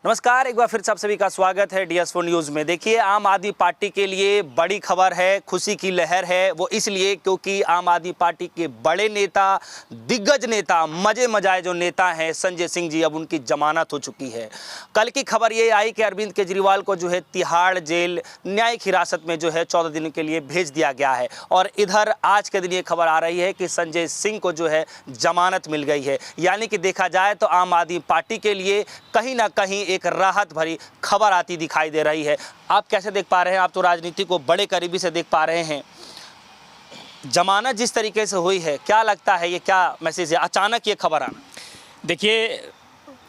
नमस्कार, एक बार फिर से आप सभी का स्वागत है DS4 न्यूज़ में। देखिए, आम आदमी पार्टी के लिए बड़ी खबर है, खुशी की लहर है। वो इसलिए क्योंकि आम आदमी पार्टी के बड़े नेता, दिग्गज नेता, मजे मजाए जो नेता हैं संजय सिंह जी, अब उनकी जमानत हो चुकी है। कल की खबर ये आई कि अरविंद केजरीवाल को जो है तिहाड़ जेल न्यायिक हिरासत में जो है 14 दिनों के लिए भेज दिया गया है। और इधर आज के दिन ये खबर आ रही है कि संजय सिंह को जो है जमानत मिल गई है। यानी कि देखा जाए तो आम आदमी पार्टी के लिए कहीं ना कहीं एक राहत भरी खबर आती दिखाई दे रही है। आप कैसे देख पा रहे हैं? आप तो राजनीति को बड़े करीबी से देख पा रहे हैं। जमानत जिस तरीके से हुई है, क्या लगता है, ये क्या मैसेज है, अचानक ये खबर आना? देखिए,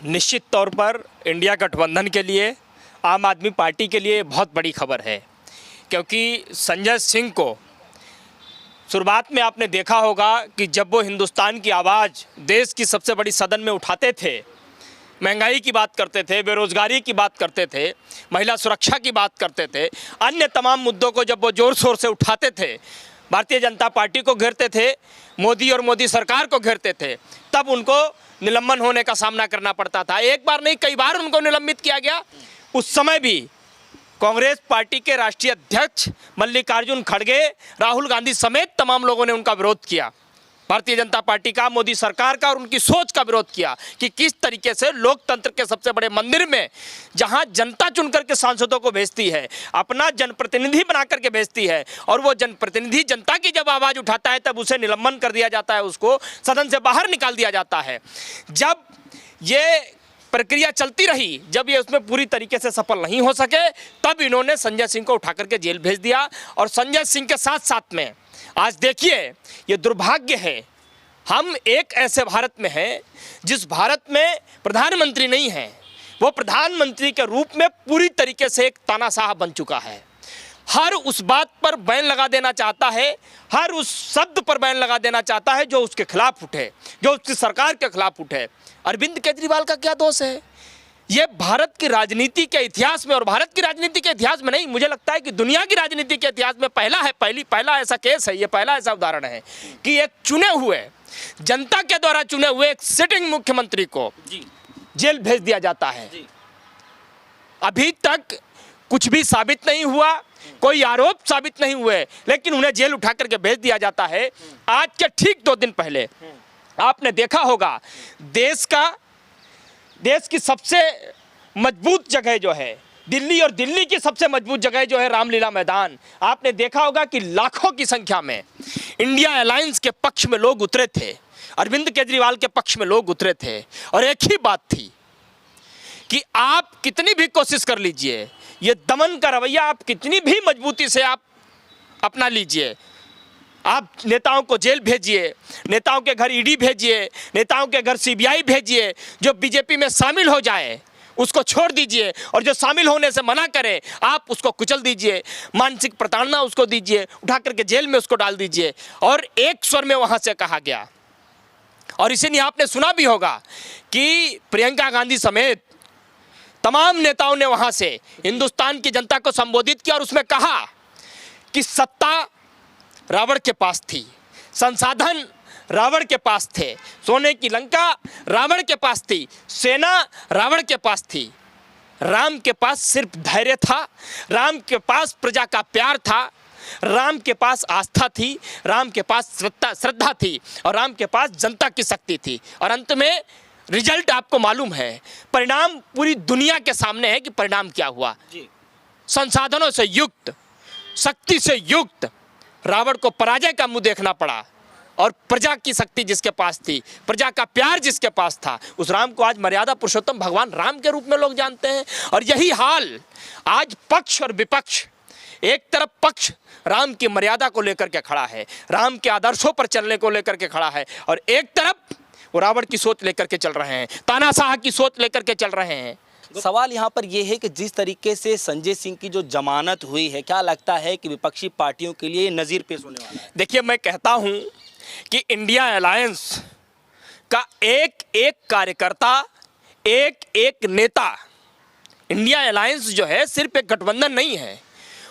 निश्चित तौर पर इंडिया गठबंधन के लिए, आम आदमी पार्टी के लिए बहुत बड़ी खबर है, क्योंकि संजय सिंह को शुरुआत में आपने देखा होगा कि जब वो हिंदुस्तान की आवाज़ देश की सबसे बड़ी सदन में उठाते थे, महंगाई की बात करते थे, बेरोजगारी की बात करते थे, महिला सुरक्षा की बात करते थे, अन्य तमाम मुद्दों को जब वो ज़ोर शोर से उठाते थे, भारतीय जनता पार्टी को घेरते थे, मोदी और मोदी सरकार को घेरते थे, तब उनको निलंबन होने का सामना करना पड़ता था। एक बार नहीं, कई बार उनको निलंबित किया गया। उस समय भी कांग्रेस पार्टी के राष्ट्रीय अध्यक्ष मल्लिकार्जुन खड़गे, राहुल गांधी समेत तमाम लोगों ने उनका विरोध किया। भारतीय जनता पार्टी का, मोदी सरकार का और उनकी सोच का विरोध किया कि किस तरीके से लोकतंत्र के सबसे बड़े मंदिर में, जहां जनता चुनकर के सांसदों को भेजती है, अपना जनप्रतिनिधि बना करके भेजती है, और वो जनप्रतिनिधि जनता की जब आवाज़ उठाता है तब उसे निलंबन कर दिया जाता है, उसको सदन से बाहर निकाल दिया जाता है। जब ये प्रक्रिया चलती रही, जब ये उसमें पूरी तरीके से सफल नहीं हो सके, तब इन्होंने संजय सिंह को उठा करके जेल भेज दिया। और संजय सिंह के साथ साथ में आज देखिए, ये दुर्भाग्य है, हम एक ऐसे भारत में हैं जिस भारत में प्रधानमंत्री नहीं है, वो प्रधानमंत्री के रूप में पूरी तरीके से एक तानाशाह बन चुका है। हर उस बात पर बैन लगा देना चाहता है, हर उस शब्द पर बैन लगा देना चाहता है जो उसके खिलाफ उठे, जो उसकी सरकार के खिलाफ उठे। अरविंद केजरीवाल का क्या दोष है? ये भारत की राजनीति के इतिहास में, और भारत की राजनीति के इतिहास में नहीं, मुझे लगता है कि दुनिया की राजनीति के इतिहास में पहला ऐसा केस है, ये पहला ऐसा उदाहरण है कि एक चुने हुए, जनता के द्वारा चुने हुए एक सिटिंग मुख्यमंत्री को जेल भेज दिया जाता है। अभी तक कुछ भी साबित नहीं हुआ, कोई आरोप साबित नहीं हुए, लेकिन उन्हें जेल उठा करके भेज दिया जाता है। आज के ठीक 2 दिन पहले आपने देखा होगा, देश की सबसे मजबूत जगह जो है दिल्ली, और दिल्ली की सबसे मजबूत जगह जो है रामलीला मैदान, आपने देखा होगा कि लाखों की संख्या में इंडिया अलायंस के पक्ष में लोग उतरे थे, अरविंद केजरीवाल के पक्ष में लोग उतरे थे। और एक ही बात थी कि आप कितनी भी कोशिश कर लीजिए, ये दमन का रवैया आप कितनी भी मजबूती से आप अपना लीजिए, आप नेताओं को जेल भेजिए, नेताओं के घर ईडी भेजिए, नेताओं के घर सीबीआई भेजिए, जो बीजेपी में शामिल हो जाए उसको छोड़ दीजिए, और जो शामिल होने से मना करे आप उसको कुचल दीजिए, मानसिक प्रताड़ना उसको दीजिए, उठा करके जेल में उसको डाल दीजिए। और एक स्वर में वहाँ से कहा गया, और इसीलिए आपने सुना भी होगा कि प्रियंका गांधी समेत तमाम नेताओं ने वहाँ से हिंदुस्तान की जनता को संबोधित किया, और उसमें कहा कि सत्ता रावण के पास थी, संसाधन रावण के पास थे, सोने की लंका रावण के पास थी, सेना रावण के पास थी, राम के पास सिर्फ धैर्य था, राम के पास प्रजा का प्यार था, राम के पास आस्था थी, राम के पास श्रद्धा थी, और राम के पास जनता की शक्ति थी। और अंत में रिजल्ट आपको मालूम है, परिणाम पूरी दुनिया के सामने है कि परिणाम क्या हुआ। संसाधनों से युक्त, शक्ति से युक्त रावण को पराजय का मुंह देखना पड़ा, और प्रजा की शक्ति जिसके पास थी, प्रजा का प्यार जिसके पास था, उस राम को आज मर्यादा पुरुषोत्तम भगवान राम के रूप में लोग जानते हैं। और यही हाल आज पक्ष और विपक्ष, एक तरफ पक्ष राम की मर्यादा को लेकर के खड़ा है, राम के आदर्शों पर चलने को लेकर के खड़ा है, और एक तरफ वो रावण की सोच लेकर के चल रहे हैं, तानाशाह की सोच लेकर के चल रहे हैं। सवाल यहाँ पर यह है कि जिस तरीके से संजय सिंह की जो जमानत हुई है, क्या लगता है कि विपक्षी पार्टियों के लिए नज़ीर पेश होने वाला है? देखिए, मैं कहता हूँ कि इंडिया अलायंस का एक एक कार्यकर्ता, एक एक नेता, इंडिया अलायंस जो है सिर्फ एक गठबंधन नहीं है,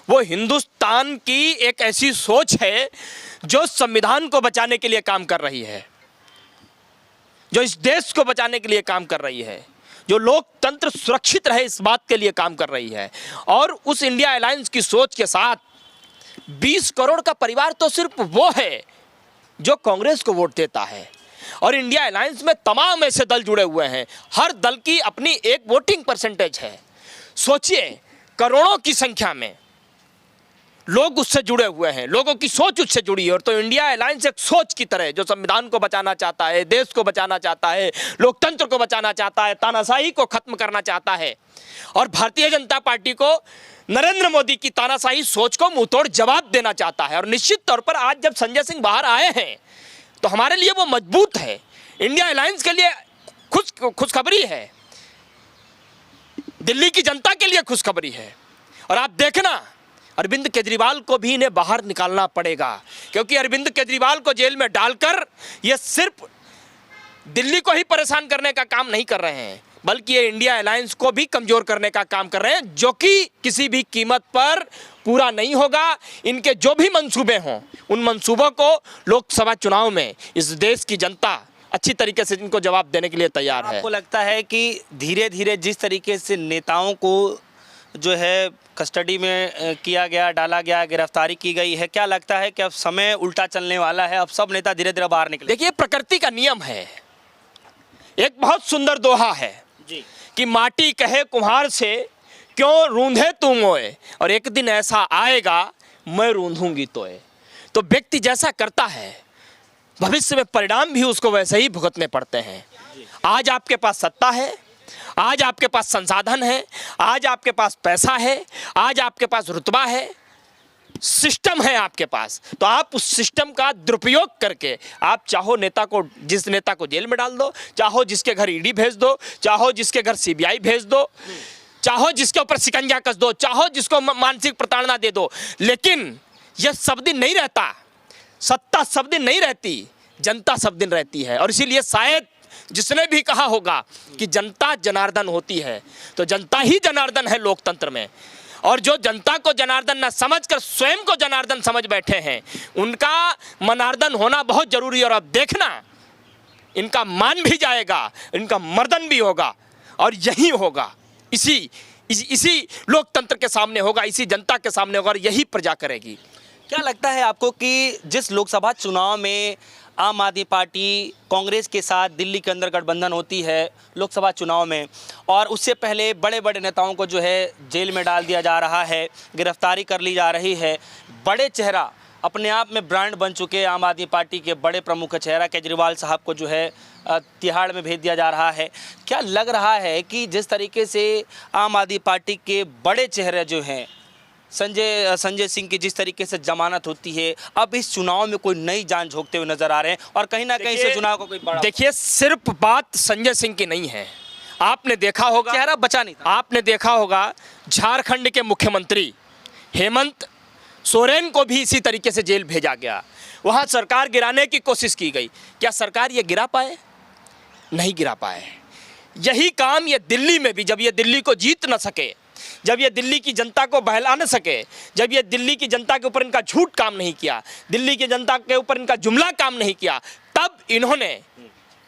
वो हिंदुस्तान की एक ऐसी सोच है जो संविधान को बचाने के लिए काम कर रही है, जो इस देश को बचाने के लिए काम कर रही है, जो लोकतंत्र सुरक्षित रहे इस बात के लिए काम कर रही है। और उस इंडिया अलायंस की सोच के साथ 20 करोड़ का परिवार तो सिर्फ वो है जो कांग्रेस को वोट देता है, और इंडिया अलायंस में तमाम ऐसे दल जुड़े हुए हैं। हर दल की अपनी एक वोटिंग परसेंटेज है। सोचिए, करोड़ों की संख्या में लोग उससे जुड़े हुए हैं, लोगों की सोच उससे जुड़ी है। और तो इंडिया अलायंस एक सोच की तरह है जो संविधान को बचाना चाहता है, देश को बचाना चाहता है, लोकतंत्र को बचाना चाहता है, तानाशाही को खत्म करना चाहता है। और भारतीय जनता पार्टी को नरेंद्र मोदी की तानाशाही सोच को मुंहतोड़ जवाब देना चाहता है। और निश्चित तौर पर आज जब संजय सिंह बाहर आए हैं तो हमारे लिए वो मजबूत है, इंडिया अलायंस के लिए खुशखबरी है, दिल्ली की जनता के लिए खुशखबरी है। और आप देखना, अरविंद केजरीवाल को भी इन्हें बाहर निकालना पड़ेगा, क्योंकि अरविंद केजरीवाल को जेल में डालकर ये सिर्फ दिल्ली को ही परेशान करने का काम नहीं कर रहे हैं, बल्कि ये इंडिया अलायंस को भी कमजोर करने का काम कर रहे हैं, जो कि किसी भी कीमत पर पूरा नहीं होगा। इनके जो भी मंसूबे हों, उन मंसूबों को लोकसभा चुनाव में इस देश की जनता अच्छी तरीके से इनको जवाब देने के लिए तैयार है। आपको लगता है कि धीरे धीरे जिस तरीके से नेताओं को जो है कस्टडी में किया गया, डाला गया, गिरफ्तारी की गई है, क्या लगता है कि अब समय उल्टा चलने वाला है, अब सब नेता धीरे धीरे बाहर निकले? देखिए, प्रकृति का नियम है, एक बहुत सुंदर दोहा है जी कि माटी कहे कुम्हार से क्यों रूंधे तू मोए, और एक दिन ऐसा आएगा मैं रूंधूंगी तोए। तो व्यक्ति जैसा करता है भविष्य में परिणाम भी उसको वैसे ही भुगतने पड़ते हैं। आज आपके पास सत्ता है, आज आपके पास संसाधन है, आज आपके पास पैसा है, आज आपके पास रुतबा है, सिस्टम है आपके पास, तो आप उस सिस्टम का दुरुपयोग करके आप चाहो नेता को, जिस नेता को जेल में डाल दो, चाहो जिसके घर ईडी भेज दो, चाहो जिसके घर सीबीआई भेज दो, चाहो जिसके ऊपर शिकंजा कस दो, चाहो जिसको मानसिक प्रताड़ना दे दो, लेकिन यह सब दिन नहीं रहता। सत्ता सब दिन नहीं रहती, जनता सब दिन रहती है। और इसीलिए शायद जिसने भी कहा होगा कि जनता जनार्दन होती है, तो जनता ही जनार्दन है लोकतंत्र में। और जो जनता को जनार्दन न समझकर स्वयं को जनार्दन समझ बैठे हैं, उनका मनार्दन होना बहुत जरूरी है। और अब देखना, इनका मान भी जाएगा, इनका मर्दन भी होगा, और यही होगा, इसी लोकतंत्र के सामने होगा, इसी जनता के सामने होगा, और यही प्रजा करेगी। क्या लगता है आपको कि जिस लोकसभा चुनाव में आम आदमी पार्टी कांग्रेस के साथ दिल्ली के अंदर गठबंधन होती है लोकसभा चुनाव में, और उससे पहले बड़े बड़े नेताओं को जो है जेल में डाल दिया जा रहा है, गिरफ्तारी कर ली जा रही है, बड़े चेहरा अपने आप में ब्रांड बन चुके आम आदमी पार्टी के बड़े प्रमुख चेहरा केजरीवाल साहब को जो है तिहाड़ में भेज दिया जा रहा है, क्या लग रहा है कि जिस तरीके से आम आदमी पार्टी के बड़े चेहरे जो हैं, संजय सिंह की जिस तरीके से जमानत होती है, अब इस चुनाव में कोई नई जान झोंकते हुए नजर आ रहे हैं, और कहीं ना कहीं से चुनाव को कोई बड़ा? देखिए, सिर्फ बात संजय सिंह की नहीं है, आपने देखा होगा, चेहरा बचा नहीं था। आपने देखा होगा झारखंड के मुख्यमंत्री हेमंत सोरेन को भी इसी तरीके से जेल भेजा गया, वहां सरकार गिराने की कोशिश की गई। क्या सरकार ये गिरा पाए? नहीं गिरा पाए। यही काम ये दिल्ली में भी, जब ये दिल्ली को जीत न सके, जब ये दिल्ली की जनता को बहला न सके, जब ये दिल्ली की जनता के ऊपर इनका झूठ काम नहीं किया, दिल्ली की जनता के ऊपर इनका जुमला काम नहीं किया, तब इन्होंने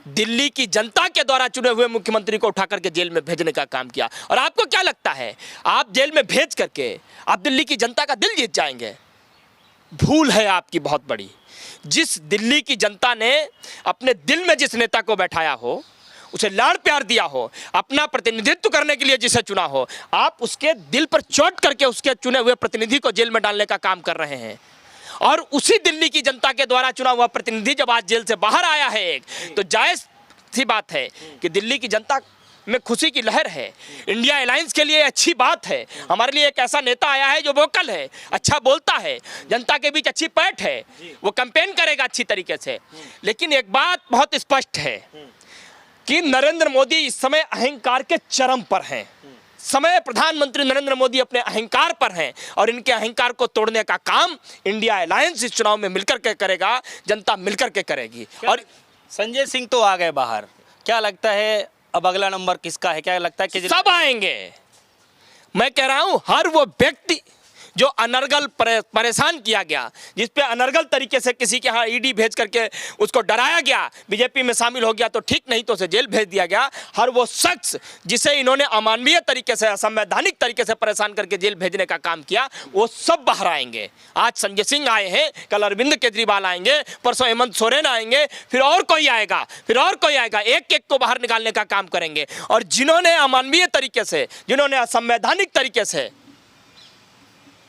दिल्ली की जनता के द्वारा चुने हुए मुख्यमंत्री को उठा करके जेल में भेजने का काम किया। और आपको क्या लगता है, आप जेल में भेज करके आप दिल्ली की जनता का दिल जीत जाएंगे? भूल है आपकी बहुत बड़ी। जिस दिल्ली की जनता ने अपने दिल में जिस नेता को बैठाया हो, उसे लाड़ प्यार दिया हो, अपना प्रतिनिधित्व करने के लिए जिसे चुना हो, आप उसके दिल पर चोट करके उसके चुने हुए प्रतिनिधि को जेल में डालने का काम कर रहे हैं। और उसी दिल्ली की जनता के द्वारा चुना हुआ प्रतिनिधि जब आज जेल से बाहर आया है एक, तो जायज सी बात है कि दिल्ली की जनता में खुशी की लहर है। इंडिया अलायंस के लिए अच्छी बात है, हमारे लिए एक ऐसा नेता आया है जो वोकल है, अच्छा बोलता है, जनता के बीच अच्छी पैठ है, वो कैंपेन करेगा अच्छी तरीके से। लेकिन एक बात बहुत स्पष्ट है कि नरेंद्र मोदी इस समय अहंकार के चरम पर हैं। समय प्रधानमंत्री नरेंद्र मोदी अपने अहंकार पर हैं, और इनके अहंकार को तोड़ने का काम इंडिया अलायंस इस चुनाव में मिलकर के करेगा, जनता मिलकर के करेगी। और संजय सिंह तो आ गए बाहर, क्या लगता है अब अगला नंबर किसका है? क्या लगता है कि सब आएंगे? मैं कह रहा हूं, हर वो व्यक्ति जो अनर्गल परेशान किया गया, जिस पे अनर्गल तरीके से किसी के यहाँ ईडी भेज करके उसको डराया गया, बीजेपी में शामिल हो गया तो ठीक, नहीं तो उसे जेल भेज दिया गया, हर वो शख्स जिसे इन्होंने अमानवीय तरीके से, असंवैधानिक तरीके से परेशान करके जेल भेजने का काम किया, वो सब बाहर आएंगे। आज संजय सिंह आए हैं, कल अरविंद केजरीवाल आएंगे, परसों हेमंत सोरेन आएंगे, फिर और कोई आएगा, फिर और कोई आएगा, एक एक को बाहर निकालने का काम करेंगे। और जिन्होंने अमानवीय तरीके से, जिन्होंने असंवैधानिक तरीके से,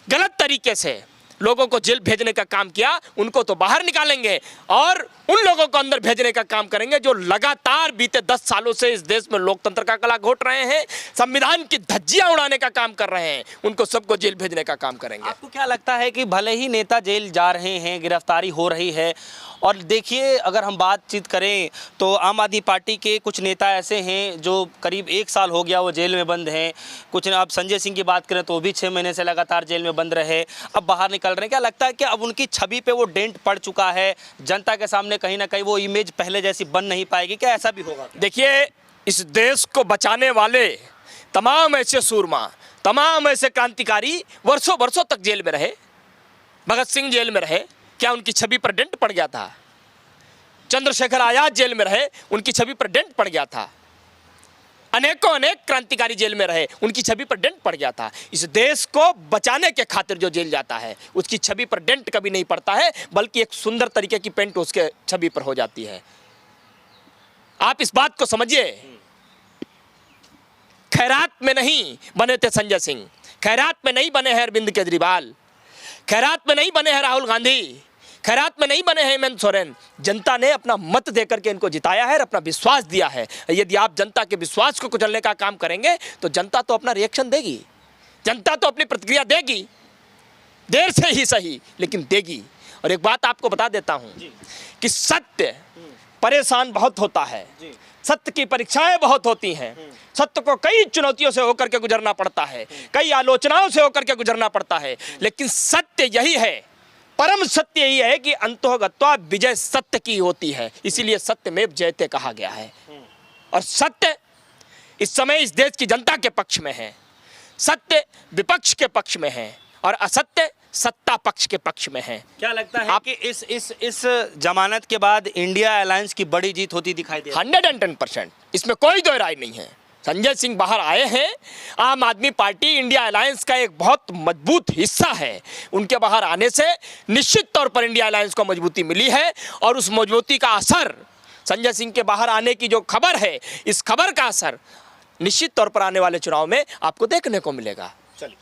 गलत तरीके से लोगों को जेल भेजने का काम किया, उनको तो बाहर निकालेंगे और उन लोगों को अंदर भेजने का काम करेंगे जो लगातार बीते 10 सालों से इस देश में लोकतंत्र का गला घोट रहे हैं, संविधान की धज्जियां उड़ाने का काम कर रहे हैं, उनको सबको जेल भेजने का काम करेंगे। आपको क्या लगता है कि भले ही नेता जेल जा रहे हैं, गिरफ्तारी हो रही है, और देखिए अगर हम बातचीत करें तो आम आदमी पार्टी के कुछ नेता ऐसे हैं जो करीब 1 साल हो गया वो जेल में बंद हैं, कुछ अब संजय सिंह की बात करें तो वो भी 6 महीने से लगातार जेल में बंद रहे, अब बाहर निकल रहे हैं। क्या लगता है कि अब उनकी छवि पे वो डेंट पड़ चुका है, जनता के सामने कहीं ना कहीं वो इमेज पहले जैसी बन नहीं पाएगी, क्या ऐसा भी होगा? देखिए, इस देश को बचाने वाले तमाम ऐसे सूरमा, तमाम ऐसे क्रांतिकारी वर्षों वर्षों तक जेल में रहे। भगत सिंह जेल में रहे, क्या उनकी छवि पर डेंट पड़ गया था? चंद्रशेखर आजाद जेल में रहे, उनकी छवि पर डेंट पड़ गया था। अनेक क्रांतिकारी जेल में रहे, उनकी छवि पर डेंट पड़ गया था। इस देश को बचाने के खातिर जो जेल जाता है उसकी छवि पर डेंट कभी नहीं पड़ता है, बल्कि एक सुंदर तरीके की पेंट उसके छवि पर हो जाती है। आप इस बात को समझिए। खैरात में नहीं बने थे संजय सिंह, खैरात में नहीं बने हैं अरविंद केजरीवाल, खैरात में नहीं बने हैं राहुल गांधी, खैरात में नहीं बने हैं हेमंत सोरेन। जनता ने अपना मत देकर के इनको जिताया है और अपना विश्वास दिया है। यदि आप जनता के विश्वास को कुचलने का काम करेंगे तो जनता तो अपना रिएक्शन देगी, जनता तो अपनी प्रतिक्रिया देगी, देर से ही सही लेकिन देगी। और एक बात आपको बता देता हूं कि सत्य परेशान बहुत होता है, सत्य की परीक्षाएं बहुत होती हैं, सत्य को कई चुनौतियों से होकर के गुजरना पड़ता है, कई आलोचनाओं से होकर के गुजरना पड़ता है, लेकिन सत्य यही है, परम सत्य यही है कि अंतोगत्वा विजय सत्य की होती है। इसीलिए सत्यमेव जयते कहा गया है। और सत्य इस समय इस देश की जनता के पक्ष में है, सत्य विपक्ष के पक्ष में है और असत्य सत्ता पक्ष के पक्ष में है। क्या लगता है कि इस जमानत के बाद इंडिया अलायंस की बड़ी जीत होती दिखाई दे? 110%, इसमें कोई दो राय नहीं है। संजय सिंह बाहर आए हैं, आम आदमी पार्टी इंडिया अलायंस का एक बहुत मजबूत हिस्सा है। उनके बाहर आने से निश्चित तौर पर इंडिया अलायंस को मजबूती मिली है और उस मजबूती का असर, संजय सिंह के बाहर आने की जो खबर है, इस खबर का असर निश्चित तौर पर आने वाले चुनाव में आपको देखने को मिलेगा। चलिए,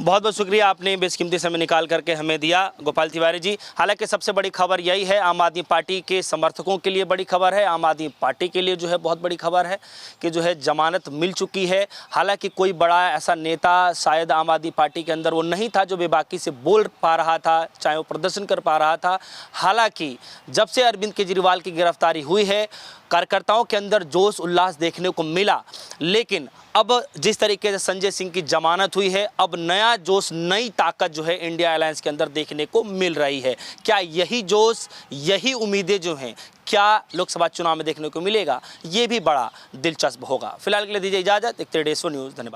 बहुत बहुत शुक्रिया, आपने बेशकीमती समय निकाल करके हमें दिया गोपाल तिवारी जी। हालांकि सबसे बड़ी खबर यही है, आम आदमी पार्टी के समर्थकों के लिए बड़ी खबर है, आम आदमी पार्टी के लिए जो है बहुत बड़ी खबर है कि जो है जमानत मिल चुकी है। हालांकि कोई बड़ा ऐसा नेता शायद आम आदमी पार्टी के अंदर वो नहीं था जो बेबाकी से बोल पा रहा था, चाहे वो प्रदर्शन कर पा रहा था। हालांकि जब से अरविंद केजरीवाल की गिरफ्तारी हुई है, कार्यकर्ताओं के अंदर जोश उल्लास देखने को मिला, लेकिन अब जिस तरीके से संजय सिंह की जमानत हुई है, अब नया जोश, नई ताकत जो है इंडिया अलायंस के अंदर देखने को मिल रही है। क्या यही जोश, यही उम्मीदें जो हैं, क्या लोकसभा चुनाव में देखने को मिलेगा? ये भी बड़ा दिलचस्प होगा। फिलहाल के लिए दीजिए इजाज़त, देखते रहिए DS4 न्यूज़। धन्यवाद।